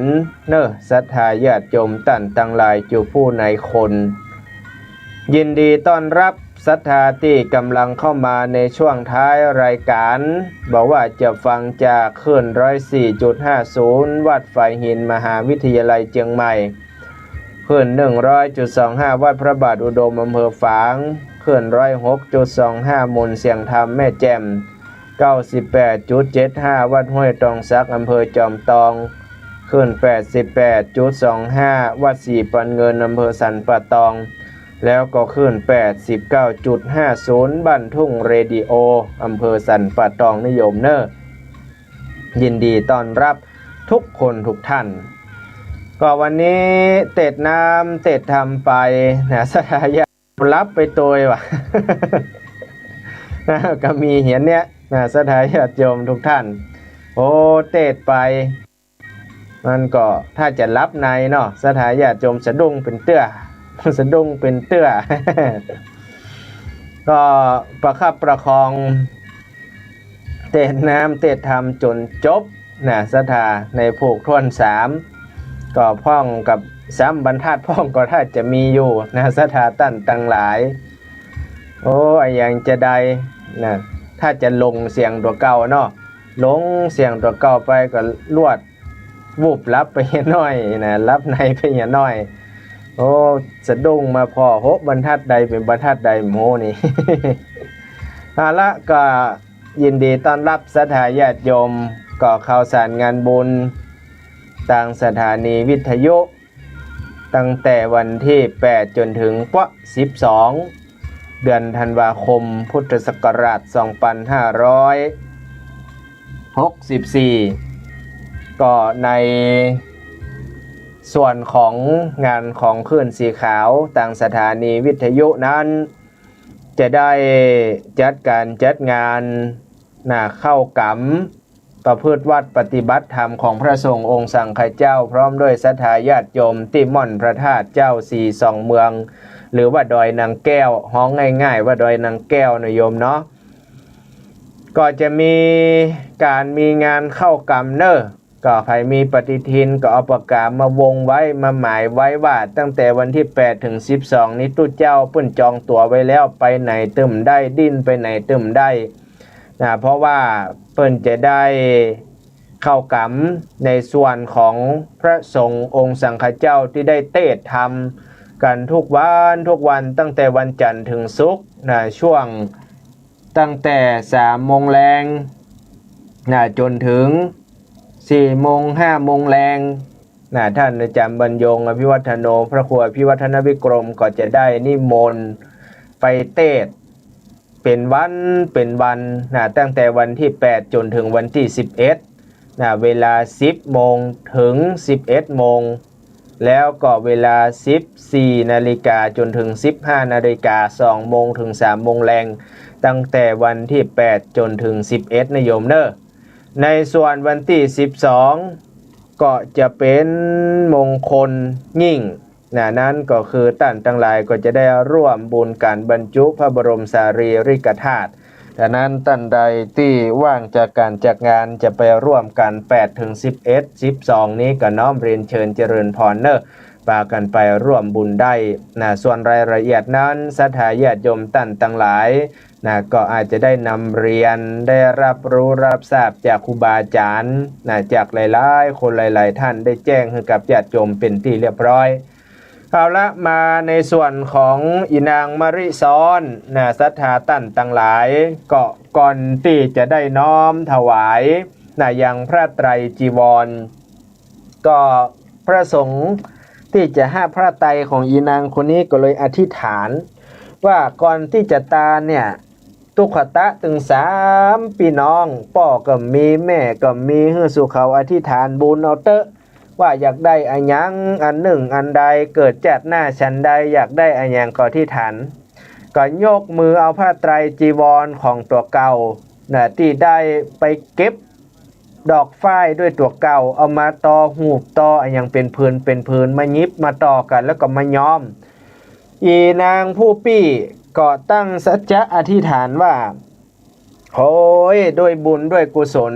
เนอะศรัทธาญาติโยมตั้นตั้งหลายจูผู้ในคนยินดีต้อนรับศรัทธาที่กำลังเข้ามาในช่วงท้ายรายการบอกว่าจะฟังจากคลื่น 104.50 วัดไฟหินมหาวิทยาลัยเชียงใหม่คลื่น 100.25 วัดพระบาทอุดมอำเภอฝางคลื่น 106.25 มนเสียงธรรมแม่แจ่ม98.75 วัดห้วยตองซักอำเภอจอมตองขึ้น 88.25 วัดสีปันเงินอำเภอสันป่าตองแล้วก็ขึ้น 89.50 บ้านทุ่งเรดิโออำเภอสันป่าตองนิยมเนอร์ยินดีต้อนรับทุกคนทุกท่านก็วันนี้เตดน้ำเตดทำไปนะสถายารับไปตัวว่ะ ก็มีเห็นเนี้ยสถานญาติโยมทุกท่านโอ้เตดไปมันก็ถ้าจะรับในเนาะสถานญาติโยมสะดุ้งเป็นเตื้อสะดุ้งเป็นเตื้อ ก็ประคับประคองเตดน้ำเตดทำจนจบนะสถาในผูกท่วน3ก็พ่องกับ3บรรทัดพ่องก็ถ้าจะมีอยู่นะสถาตั้นตั้งหลายโอ้ยังจะได้นะถ้าจะลงเสียงตัวเก่าเนาะลงเสียงตัวเก่าไปก็ลวดวูบรับไปหน่อยนะรับในไปหน่อยโอ้สะดุ้งมาพอโหบรรทัดใดเป็นบรรทัดใดโมนี่ เอาละก็ยินดีต้อนรับศรัทธาญาติโยมก่อข่าวสารงานบุญทางสถานีวิทยุตั้งแต่วันที่8จนถึง12เดือนธันวาคมพุทธศักราช2564ก็ในส่วนของงานของคลื่นสีขาวทางสถานีวิทยุนั้นจะได้จัดการจัดงานเข้ากำประพฤติวัดปฏิบัติธรรมของพระสงฆ์องค์สังฆเจ้าพร้อมด้วยศรัทธาญาติโยมที่ม่อนพระธาตุเจ้าสี่สองเมืองหรือว่าดอยนางแก้วห้องง่ายๆว่าดอยนางแก้วนะโยมเนาะก็จะมีการมีงานเข้ากำเนอ ก็ใครมีปฏิทินก็เอาปากกามาวงไว้มาหมายไว้ว่าตั้งแต่วันที่8ถึง12นี้ตู้เจ้าเปิ้นจองตั๋วไว้แล้วไปไหนตึมได้ดิ้นไปไหนตึมได้เพราะว่าเปิ้นจะได้เข้ากำในส่วนของพระสงฆ์องค์สังฆเจ้าที่ได้เทศน์ธรรมกันทุกวันตั้งแต่วันจันทร์ถึงศุกร์ช่วงตั้งแต่3 โมงแรงจนถึง4 โมง5 โมงแรงท่านอาจารย์บรรยงอภิวัฒโนพระครูอภิวัฒนวิกรมก็จะได้นิมนต์ไปเทศน์เป็นวันตั้งแต่วันที่8จนถึงวันที่11เวลา10 โมงถึง11 โมงแล้วก็เวลา14 นาฬิกาจนถึง15 นาฬิกา2 โมงถึง3 โมงแรงตั้งแต่วันที่8จนถึง11นะโยมเนอะในส่วนวันที่12ก็จะเป็นมงคลยิ่งนั้นก็คือท่านทั้งหลายก็จะได้ร่วมบุญการบรรจุพระบรมสารีริกธาตุดังนั้นท่านใดที่ว่างจากการจากงานจะไปร่วมกัน8ถึง11 12นี้ก็น้อมเรียนเชิญเจริญพรเนอะพากันไปร่วมบุญได้ส่วนรายละเอียดนั้นศรัทธาญาติโยมท่านทั้งหลายก็อาจจะได้นำเรียนได้รับรู้รับทราบจากครูบาอาจารย์จากหลายๆคนหลายๆท่านได้แจ้งให้กับญาติโยมเป็นที่เรียบร้อยเอาละมาในส่วนของอีนางมริซ้อนศรัทธาท่านทั้งหลายก็ก่อนที่จะได้น้อมถวายยังพระไตรจีวรก็พระสงฆ์ที่จะให้พระไตรของอีนางคนนี้ก็เลยอธิษฐานว่าก่อนที่จะตายเนี่ยตุขตะถึง3 พี่น้องพ่อก็มีแม่ก็มีให้สุเขาอธิษฐานบุญเอาเตอะว่าอยากได้อันยังอันหนึ่งอันใดเกิดจากหน้าฉันใดอยากได้อันยังก็อธิษฐานก็ยกมือเอาผ้าไตรจีวรของตัวเก่าที่ได้ไปเก็บดอกฝ้ายด้วยตัวเก่าเอามาต่อหูบต่ออันยังเป็นพื้นมายิบมาต่อกันแล้วก็มาย้อมอีนางผู้ปี้ก็ตั้งสัจจะอธิษฐานว่าโอ้ยด้วยบุญด้วยกุศล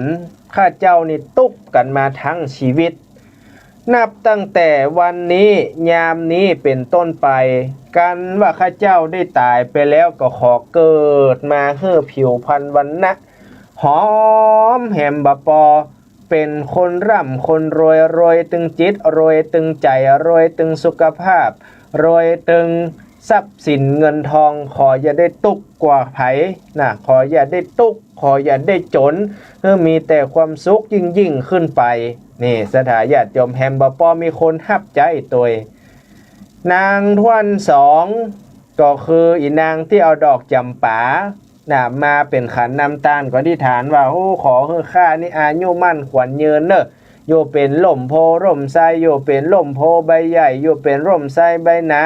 ข้าเจ้านี่ตุกกันมาทั้งชีวิตนับตั้งแต่วันนี้ยามนี้เป็นต้นไปกันว่าข้าเจ้าได้ตายไปแล้วก็ขอเกิดมาเพื่อผิวพรรณวรรณะหอมแหมบะปอเป็นคนร่ำคนรวยตึงจิตรวยตึงใจรวยตึงสุขภาพรวยตึงทรัพย์สินเงินทองขออย่าได้ตุกกว่าไผขออย่าได้ตุกขออย่าได้จนเพื่อมีแต่ความสุขยิ่งขึ้นไปนี่สถาญาติโยมแฮมบะปอมีคนฮับใจตัวนางทวน2ก็คืออีนางที่เอาดอกจำปามาเป็นขันน้ำตาลก็ที่ฐานว่าโอ้ขอคือข้านี่อายุมั่นขวัญยืนเนอะโยเป็นล่มโพร่มไทรโยเป็นล่มโพใบใหญ่โยเป็นร่มไทรใบหนา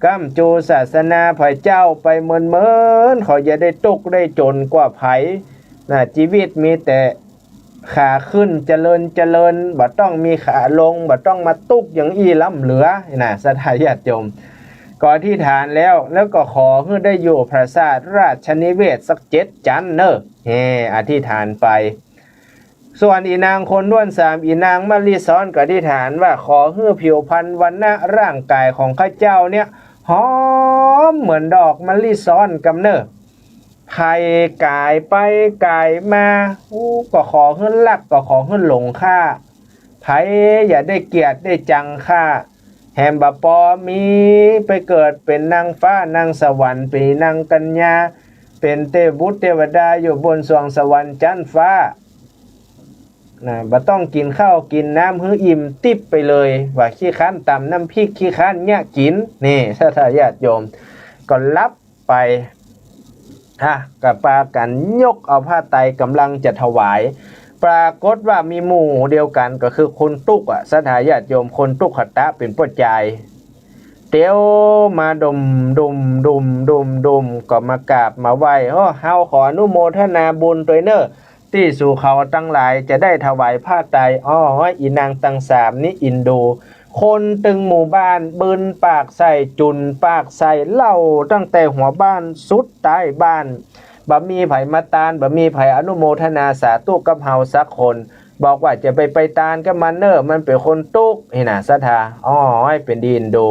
ก้ำจูศาสนาไผ่เจ้าไปเมินขออย่าได้ตุกได้จนกว่าไผ่ชีวิตมีแต่ขาขึ้นเจริญบ่ต้องมีขาลงบ่ต้องมาตุกอย่างอีล้ำเหลือสถาญาติโยมก็อธิษฐานแล้วก็ขอให้ได้อยู่พระศาสตร์ราชนิเวศสัก7 จันทร์เนอะอธิษฐานไปส่วนอีนางคนด้วน3อีนางมะลิซ้อนก็อธิษฐานว่าขอให้ผิวพรรณวรรณะร่างกายของข้าเจ้าเนี่ยหอมเหมือนดอกมะลิซ้อนกำเนิดใครกายไปกายมาก็ขอให้รักก็ขอให้หลงค่าไผอย่าได้เกลียดได้จังค่าแฮมบะปอมีไปเกิดเป็นนางฟ้านางสวรรค์เป็นนางกัญญาเป็นเทพบุตรเทวดาอยู่บนสวงสวรรค์จันทร์ฟ้าบ่ต้องกินข้าวกินน้ำให้อิ่มติ๊บไปเลยว่าขี้ค้านตำน้ำพริกขี้ค้านเนี่ยกินนี่ถ้าญาติโยมก็รับไปกับปากันยกเอาผ้าไตรกำลังจะถวายปรากฏว่ามีหมู่เดียวกันก็คือคนตุกสถาญาติโยมคนตุกขตะเป็นปัจจัยเตียวมาดมก็มากราบมาไหว้เฮาขออนุโมทนาบุญตัวเนอที่สู่เขาตั้งหลายจะได้ถวายผ้าไตรอีนางตั้ง3นี่อินโดคนตึงหมู่บ้านบืนปากใส่จุนปากใส่เหล่าตั้งแต่หัวบ้านสุดใต้บ้าน บ่มีไผมาตานบ่มีไผอนุโมทนาสาธุกับเฮาสักคนบอกว่าจะไปตานกับมันเนอมันเป็นคนตุกนี่นะสัทธาอ๋อให้เป็นดีนดู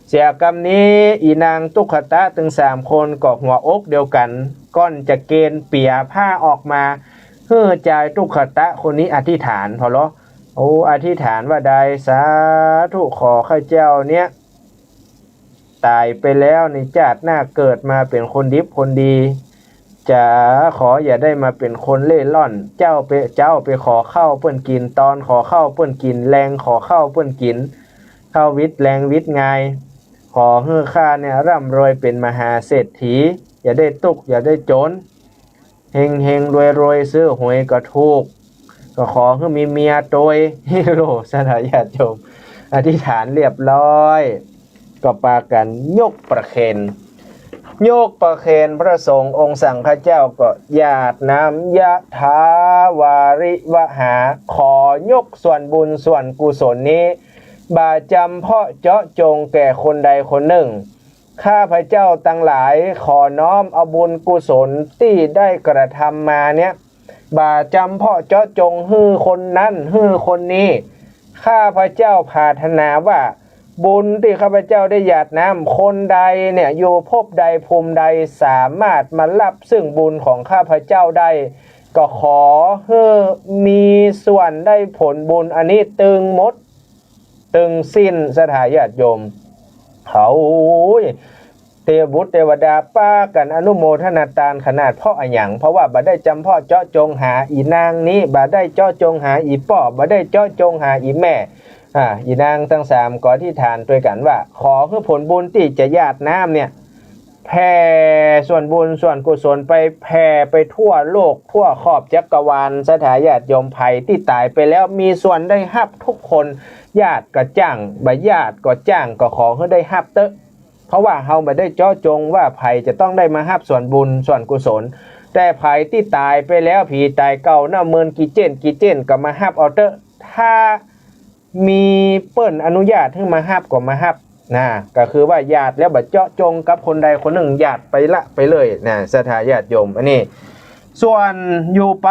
เสียกรรมนี้อีนางตุขตะถึง3คนกอกหัวอกเดียวกันก้อนจะเกณฑ์เปียผ้าออกมาเฮือใจตุขตะคนนี้อธิษฐานพอเหรอโอ้อธิษฐานว่าใดสาธุขอข้าเจ้าเนี้ยตายไปแล้วในชาติหน้าเกิดมาเป็นคนดีคนดีจะขออย่าได้มาเป็นคนเล่ร่อนเจ้าไปขอเข้าเปิ้นกินตอนขอเข้าเปิ้นกินแรงขอเข้าเปิ้นกินเข้าวิทย์แรงวิทย์ไงขอให้ข้าเนี่ยร่ำรวยเป็นมหาเศรษฐีอย่าได้ตุกอย่าได้จนเฮงเฮงรวยรวยซื้อหวยก็ถูกก็ขอให้มีเมียโดยฮิโร่สถาญาติโยมอธิษฐานเรียบร้อยก็ปากันยกประเคนโยกประเคนพระสงฆ์องค์สังฆเจ้าก็หยาดน้ำยะถาวาริวหาขอยกส่วนบุญส่วนกุศลนี้บาจำเพาะเจาะจงแก่คนใดคนหนึ่งข้าพเจ้าตั้งหลายขอน้อมเอาบุญกุศลที่ได้กระทำมาเนี่ยบาจำเพาะเจาะจงฮื้อคนนั้นฮื้อคนนี้ข้าพเจ้าปรารถนาว่าบุญที่ข้าพเจ้าได้หยาดน้ำคนใดเนี่ยอยู่ภพใดภูมิใดสามารถมารับซึ่งบุญของข้าพเจ้าได้ก็ขอให้มีส่วนได้ผลบุญอันนี้ตึงหมดตึงสิ้นสถาญาติโยมเขาเทวบุตรเทวดาป้ากันอนุโมทนาทานขนาดพ่ออะหยังเพราะว่าบ่ได้จำพ่อเจาะจงหาอีนางนี้บ่ได้เจาะจงหาอีป้อบ่ได้เจาะจงหาอีแม่อีนางทั้ง3ก็ที่ฐานด้วยกันว่าขอให้ผลบุญที่จะหยาดน้ำเนี่ยแผ่ส่วนบุญส่วนกุศลไปแผ่ไปทั่วโลกทั่วขอบจักรวาลสถาญาติโยมภัยที่ตายไปแล้วมีส่วนได้รับทุกคนญาติก็จ้างบ่ญาติก็จ้างก็ขอให้ได้รับเตอะเพราะว่าเฮาไม่ได้เจาะจงว่าภัยจะต้องได้มารับส่วนบุญส่วนกุศลแต่ภัยที่ตายไปแล้วผีตายเก่าหน้าเมินกี่เจนก็มารับเอาเตอะถ้ามีเปิ้นอนุญาตให้มาฮับก็มาฮับนะก็คือว่าญาติแล้วบัดเจาะจงกับคนใดคนหนึ่งญาติไปละไปเลยนะสถาญาติโยมอันนี้ส่วนอยู่ไป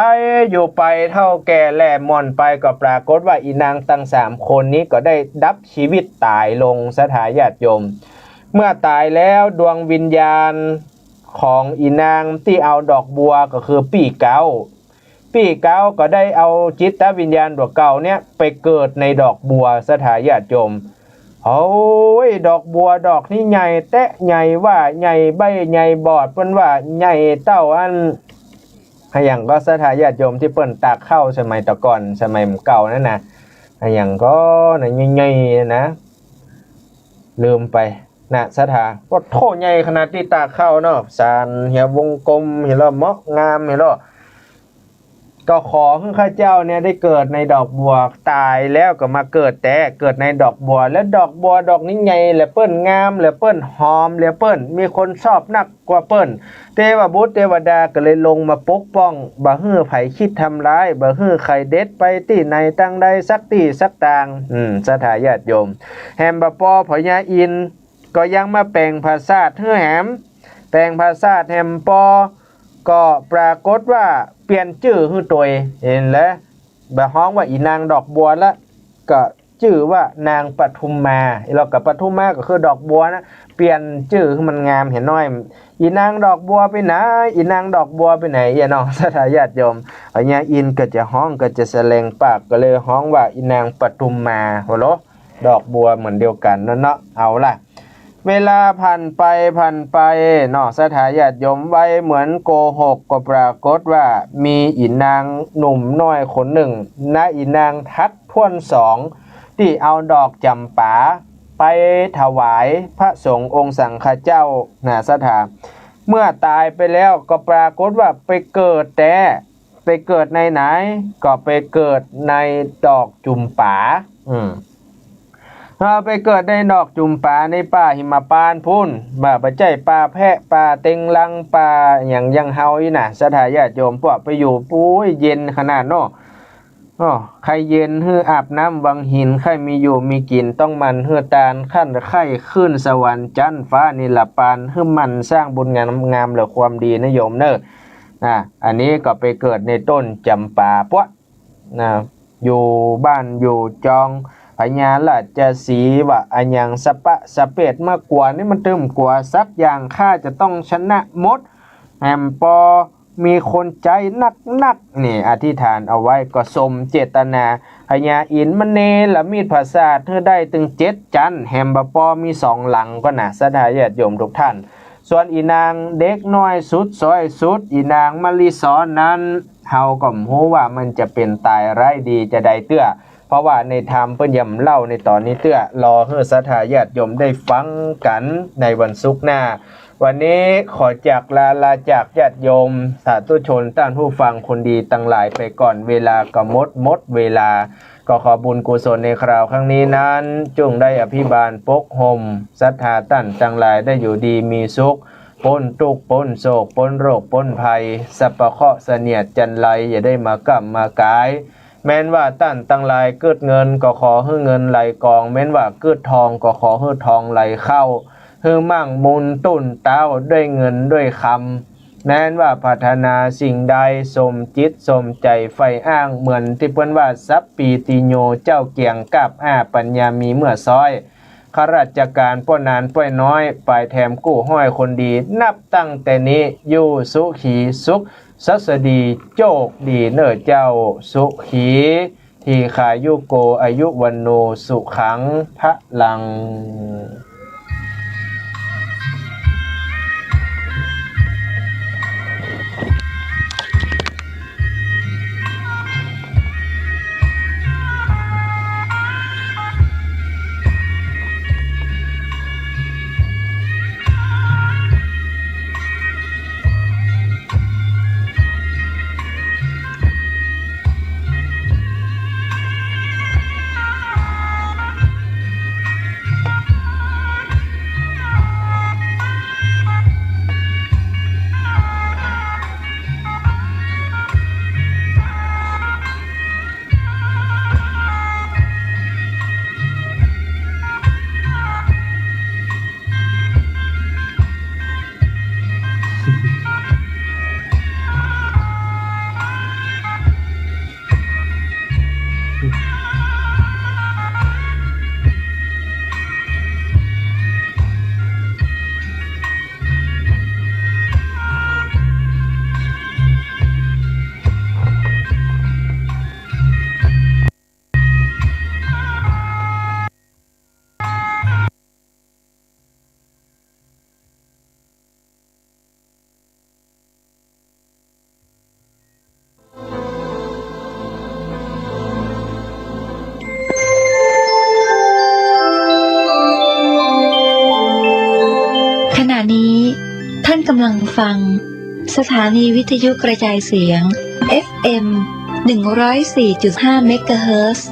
เท่าแก่แหล่มอนไปก็ปรากฏว่าอีนางตั้ง3คนนี้ก็ได้ดับชีวิตตายลงสถาญาติโยมเมื่อตายแล้วดวงวิญญาณของอีนางที่เอาดอกบัวก็คือปีเก้าก็ได้เอาจิตวิญญาณดวงเก่าเนี่ยไปเกิดในดอกบัวสถาญาติโยมโอ้ยดอกบัวดอกนี้ใหญ่แตะใหญ่ว่าใหญ่ใบใหญ่บอดเปิ้นว่าใหญ่เต้าอันอย่างก็สถาญาติโยมที่เปิ้นตากเข้าสมัยตะก่อนสมัยเก่านั่นนะอย่างก็น่ะใหญ่ๆนะลืมไปนะสถาว่าโถใหญ่ขนาดที่ตากเข้าเนาะสารเหี่ยววงกลมเห็นแล้วเหมาะงามเห็นแล้วก็ขอให้ข้าเจ้าเนี่ยได้เกิดในดอกบัวตายแล้วก็มาเกิดในดอกบัวแล้วดอกบัวดอกนี้ใหญ่และเปิ้นงามและเปิ้นหอมและเปิ้นมีคนชอบนักกว่าเปิ้นเทวบุตรเทวดาก็เลยลงมาปกป้องบ่ฮื้อไผคิดทำร้ายบ่ฮื้อใครเด็ดไปที่ไหนตั้งใดสักที่สักต่างสถาญาติโยมแฮมบปอพญาอินก็ยังมาแปลงภาษาเฮือแหมแปลงภาษาแฮมปอก็ปรากฏว่าเปลี่ยนชื่อคือตัวเห็นแล้วแบบฮ้องว่าอีนางดอกบัวละก็ชื่อว่านางปทุมมาเรากับปทุมมาก็คือดอกบัวนะเปลี่ยนชื่อคือมันงามเห็นน้อยอีนางดอกบัวไปไหนอีนางดอกบัวไปไหนอย่าน้องสถาญาติโยมอันนี้อินก็จะฮ้องก็จะแสลงปากก็เลยฮ้องว่าอีนางปทุมมาโหโลดอกบัวเหมือนเดียวกันเนาะเอาล่ะเวลาผ่านไปเนาะสถาญาติโยมไว้เหมือนโกหกก็ปรากฏว่ามีอีนางหนุ่มน้อยคนหนึ่งนะอีนางทัดท่วน2ที่เอาดอกจำปาไปถวายพระสงฆ์องค์สังฆเจ้านะสถาเมื่อตายไปแล้วก็ปรากฏว่าไปเกิดในไหนก็ไปเกิดในดอกจุมปาเราไปเกิดในดอกจุมป่าในป่าหิมพานต์พุ่นบ่าใจป่าแพะป่าเต็งลังป่าอย่างยังเฮาอีน่ะสถาญาติโยมพวกไปอยู่ปุ้ยเย็นขนาดเนาะ อ๋อใครเย็นฮืออาบน้ำวังหินใครมีอยู่มีกินต้องมันฮือตาลขั้นไข่ขึ้นสวรรค์จันทร์ฟ้านิลปานฮือมันสร้างบุญงามงามหรือความดีนะโยมเนอะอันนี้ก็ไปเกิดในต้นจำปาปะนะอยู่บ้านอยู่จองพญาราชสีวะอันยังสะปะสะเปดมากกว่านี่มันตึมกว่าสักอย่างข้าจะต้องชนะมดแอมปอมีคนใจนักนี่อธิษฐานเอาไว้ก็สมเจตนาพญาอินมันเนละมีดภาษาเธอได้ถึง7 จันแฮมบะปอมี2 หลังก็นะสดาญาติโยมทุกท่านส่วนอีนางเด็กน้อยสุดซอยสุดอีนางมะลิสอนนั้นเฮาก็ฮู้ว่ามันจะเป็นตายไร้ดีจะได้เตื้อเพราะว่าในธรรมเพิ่นย่ำเล่าในตอนนี้เตื้อรอให้สดาญาติโยมได้ฟังกันในวันศุกร์หน้าวันนี้ขอจากลาจากญาติโยมสาธุชนท่านผู้ฟังคนดีตั้งหลายไปก่อนเวลาก็หมดเวลาก็ขอบุญกุศลในคราวครั้งนี้นั้นจงได้อภิบาลปกห่มศรัทธาท่านตั้งหลายได้อยู่ดีมีสุขพ้นทุกข์พ้นโศกพ้นโรคพ้นภัยสัพพะเคราะห์เสนียดจันไรอย่าได้มากำมากายแม้นว่าท่านตั้งหลายเกิดเงินก็ขอให้เงินไหลกองแม้นว่าเกิดทองก็ขอให้ทองไหลเข้าฮือมั่งมุนตุนเต้าด้วยเงินด้วยคำแม้นว่าพัฒนาสิ่งใดสมจิตสมใจไฟอ้างเหมือนที่เปิ้นว่าสัพปีติโยเจ้าเกียงกับปัญญามีเมื่อซ้อยข้าราชการป้อนานป้อยน้อยปลายแถมกู้ห้อยคนดีนับตั้งแต่นี้อยู่สุขีสุขสัสดีโจกดีเน้อเจ้าสุขีที่ขายุโกอายุวันโนสุขังพระลังท่านกำลังฟังสถานีวิทยุกระจายเสียง FM 104.5 เมกะเฮิรตซ์